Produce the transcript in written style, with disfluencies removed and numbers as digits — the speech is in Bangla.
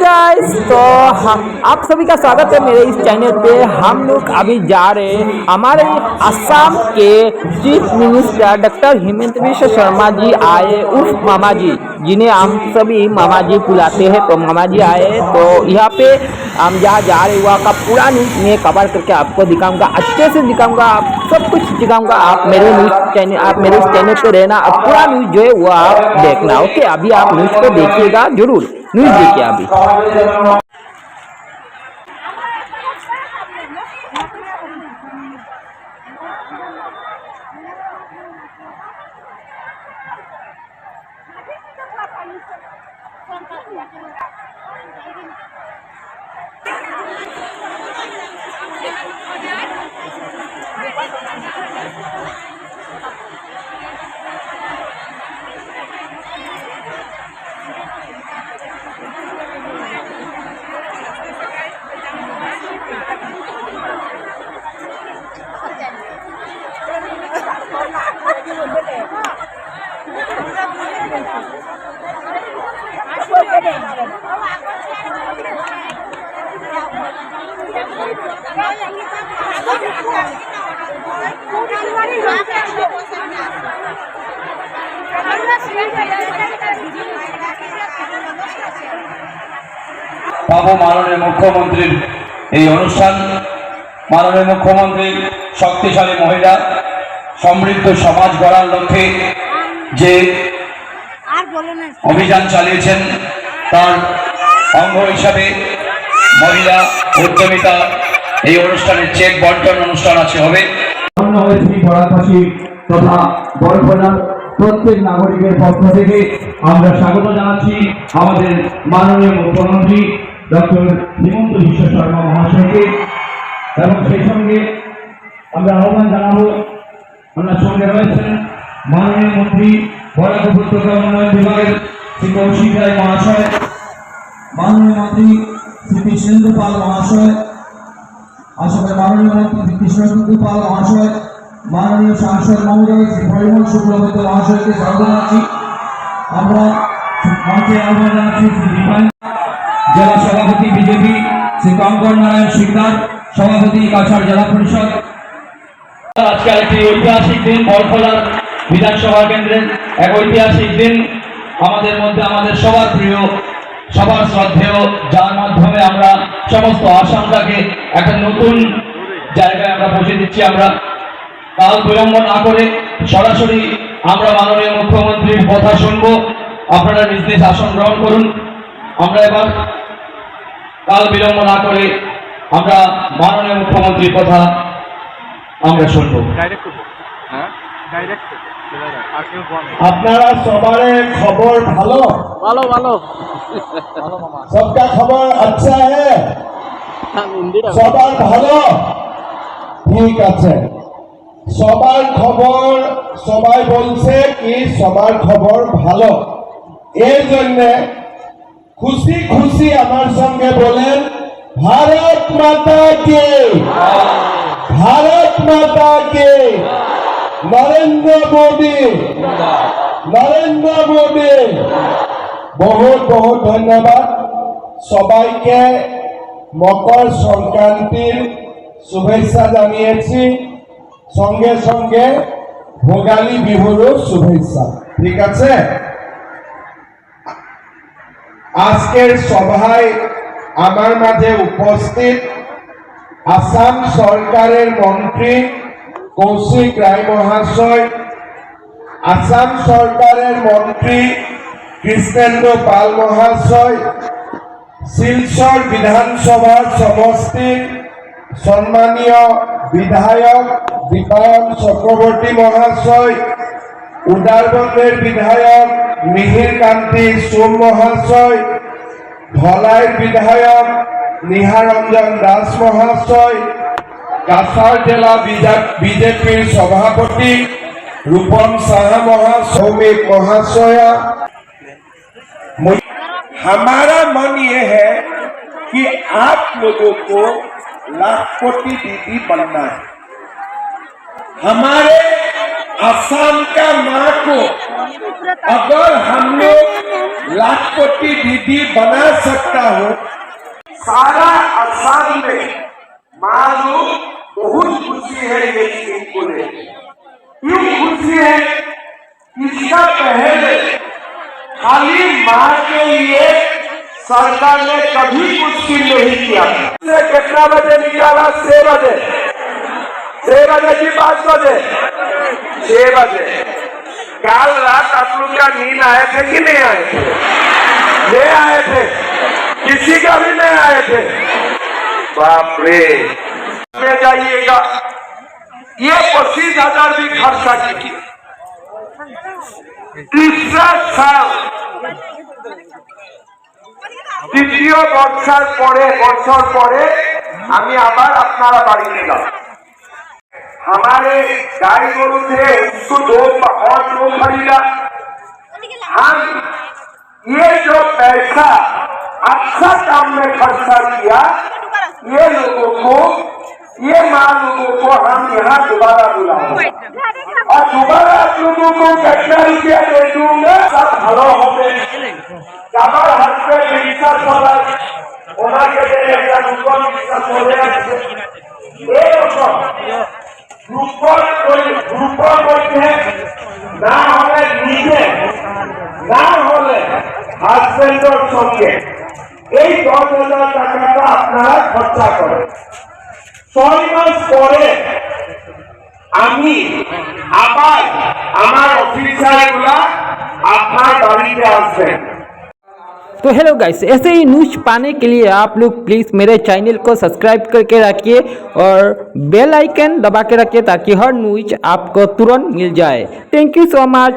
गाइस, तो आप सभी का स्वागत है मेरे इस चैनल पे। हम लोग अभी जा रहे हैं हमारे असम के chief minister doctor Himanta Biswa Sarma ji आए उर्फ मामा जी, जिन्हें हम सभी मामा जी बुलाते हैं। तो मामा जी आए, तो यहाँ पे हम जहाँ जा रहे हुआ का पूरा न्यूज में कवर करके आपको दिखाऊंगा, अच्छे से दिखाऊंगा, आप सब कुछ दिखाऊंगा। आप मेरे इस चैनल पे रहना, अब पूरा न्यूज जो है वो आप देखना। ओके, अभी आप न्यूज को देखिएगा, जरूर न्यूज देखिए अभी। পাবো মাননীয় মুখ্যমন্ত্রীর এই অনুষ্ঠান। মাননীয় মুখ্যমন্ত্রীর শক্তিশালী মহিলা সমৃদ্ধ সমাজ গড়ার লক্ষ্যে যে অভিযান চালিয়েছেন, তার অঙ্গ হিসাবে মহিলা উদ্যমিতা এই অনুষ্ঠানের চেক বন্টন অনুষ্ঠান আছে হবে। তথা বরফলার প্রত্যেক নাগরিকের পক্ষ থেকে আমরা স্বাগত জানাচ্ছি আমাদের মাননীয় মুখ্যমন্ত্রী ডক্টর হিমন্ত বিশ্ব শর্মা মহাশয়কে, এবং সেই সঙ্গে আমরা আহ্বান জানাবো, আমরা সঙ্গে রয়েছেন মাননীয় মন্ত্রী বরাক উপত্যকা উন্নয়ন বিভাগের শ্রী কৌশিক রায় মহাশয়, মাননীয় মন্ত্রী শ্রী কৃষ্ণেন্দু পাল মহাশয়, আসলে মাননীয় মন্ত্রী শ্রী কৃষ্ণেন্দু পাল মহাশয়, মাননীয় সাংসদ মহোদয় শ্রী পরিমল শুক্লবৈদ্য মহাশয়কে স্বাগত জানাচ্ছি। আমরা মঞ্চে আহ্বান জানাচ্ছি শ্রী দীপায়ন জেলা সভাপতি বিজেপি, শ্রী কঙ্কর নারায়ণ শিকদার সভাপতি কাছাড় জেলা পরিষদ। আজকে একটি ঐতিহাসিক দিন, বরফলার বিধানসভা কেন্দ্রের এক ঐতিহাসিক দিন। আমাদের মধ্যে আমাদের সবার প্রিয়, সবার শ্রদ্ধেয়, যার মাধ্যমে আমরা সমস্ত আসামটাকে একটা নতুন জায়গায় আমরা পৌঁছে দিচ্ছি। আমরা কাল বিলম্ব না করে সরাসরি আমরা মাননীয় মুখ্যমন্ত্রীর কথা শুনবো। আপনারা নিজ নিজ আসন গ্রহণ করুন। আমরা এবার কাল বিলম্ব না করে আমরা মাননীয় মুখ্যমন্ত্রীর কথা আমরা শুনবো। আপনারা সবার খবর ভালো ভালো ভালো সবকা খবর আচ্ছা হ্যাঁ, সবার ভালো, ঠিক আছে। সবার খবর, সবাই বলছে কি সবার খবর ভালো, এর জন্য খুশি খুশি আমার সঙ্গে বলেন ভারত মাতা কে, ভারত মাতা কে, নরেন্দ্র মোদী, নরেন্দ্র মোদী। বহুত বহুত ধন্যবাদ সবাইকে। মকর সংক্রান্তির শুভেচ্ছা জানিয়েছি, সঙ্গে সঙ্গে ভোগালী বিহুরও শুভেচ্ছা, ঠিক আছে। আজকের সভায় আমার মাঝে উপস্থিত আসাম সরকারের মন্ত্রী কৌশিক রায় মহাশয়, আসাম সরকারের মন্ত্রী কৃষ্ণেন্দু পাল মহাশয়, শিলচর বিধানসভা সমষ্টির সম্মানীয় বিধায়ক দীপায়ন চক্রবর্তী মহাশয়, উদারবন্দের বিধায়ক মিহির কান্তি সোম মহাশয়, ধলাইর বিধায়ক নিহারঞ্জন দাস মহাশয়, কাছাড় জেলা বিজেপির सभापति रूपम शाह महासौमिक महाशया। हमारा मन ये है कि आप लोगों को लाखपति दीदी बनना है। हमारे असम का माँ को अगर हम लोग लाखपति दीदी बना सकता हो, सारा असम में मालूम बहुत खुशी है ये स्कीम को लेकर। क्यों खुशी है? इसका पहले खाली माँ के लिए सरकार ने कभी कुछ स्कीम नहीं किया। कितना बजे निकाला? 6 बजे। 6 बजे की 5 बजे? 6 बजे। कल रात आप लोग का नींद आए थे कि नहीं आए थे? नहीं आए थे, किसी का भी नहीं आए थे। बाप रे, में जाइएगा, ये 25,000 भी खर्चा कीजिए। तीसरा साल দ্বিতীয় বর্ষার পরে আমি আবার আপনারা বাড়িতে যাব। हमारे गाय गोरु थे उसको 2 और 2 खरीदा। हम ये जो पैसा अच्छा काम में खर्चा किया, ये लोगों को, ये माँ लोगों को हम यहाँ दोबारा बुलाएंगे और दोबारा आप लोगों को कितना रुपया दे दूंगा। सब ভালো হবে। আমার হাজবেন্ড বিশ্বাস করা ওনাকে একটা রূপন বিশ্বাস করে আছে। এরকম রূপন মধ্যে না হলে নিজে, না হলে হাজবেন্ডের সঙ্গে এই 10,000 টাকাটা আপনারা খরচা করেন। 6 মাস পরে আমি আবার আমার অফিসারগুলা আপনার বাড়িতে আসবেন। तो हेलो गाइस, ऐसे ही न्यूज पाने के लिए आप लोग प्लीज़ मेरे चैनल को सब्सक्राइब करके रखिए और बेल आइकन दबा के रखिए ताकि हर न्यूज आपको तुरंत मिल जाए। Thank you so much.